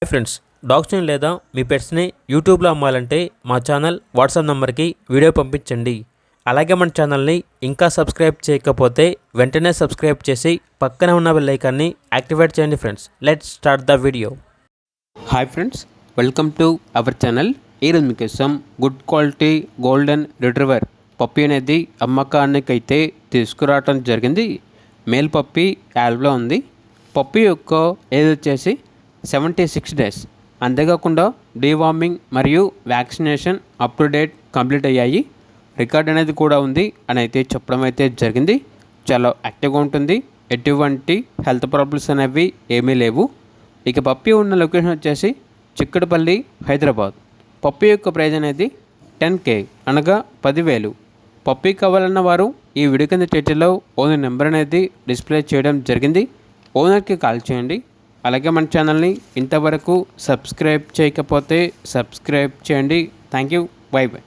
Hi friends, డాగ్స్ని లేదా మీ పెట్స్ని యూట్యూబ్లో అమ్మాలంటే మా ఛానల్ వాట్సాప్ నెంబర్కి వీడియో పంపించండి. అలాగే మన ఛానల్ని ఇంకా సబ్స్క్రైబ్ చేయకపోతే వెంటనే సబ్స్క్రైబ్ చేసి పక్కనే ఉన్న బెల్ ఐకాన్ని యాక్టివేట్ చేయండి. Friends, let's start the video. Hi friends, welcome to our channel. ఈరోజు మీకోసం good quality golden retriever puppy అనేది అమ్మకానికైతే తీసుకురావటం జరిగింది. మేల్ పప్పీ యాల్వ్లో ఉంది. పప్పీ యొక్క ఏజ్ వచ్చేసి 76 డేస్. అంతేకాకుండా డీవార్మింగ్ మరియు vaccination up to date complete అయ్యాయి. రికార్డ్ అనేది కూడా ఉంది అని అయితే చెప్పడం అయితే జరిగింది. చాలా యాక్టివ్గా ఉంటుంది. ఎటువంటి హెల్త్ ప్రాబ్లమ్స్ అనేవి ఏమీ లేవు. ఇక పప్పీ ఉన్న లొకేషన్ వచ్చేసి చిక్కడపల్లి, హైదరాబాద్. పప్పీ యొక్క ప్రైజ్ అనేది 10K అనగా 10,000. పప్పీ కావాలన్న వారు ఈ వీడియో కింద టైటిల్లో ఓనర్ నెంబర్ అనేది డిస్ప్లే చేయడం జరిగింది. ఓనర్కి కాల్ చేయండి. అలాగే మన ఛానల్ని ఇంతవరకు సబ్స్క్రైబ్ చేయకపోతే సబ్స్క్రైబ్ చేయండి. Thank you. By by.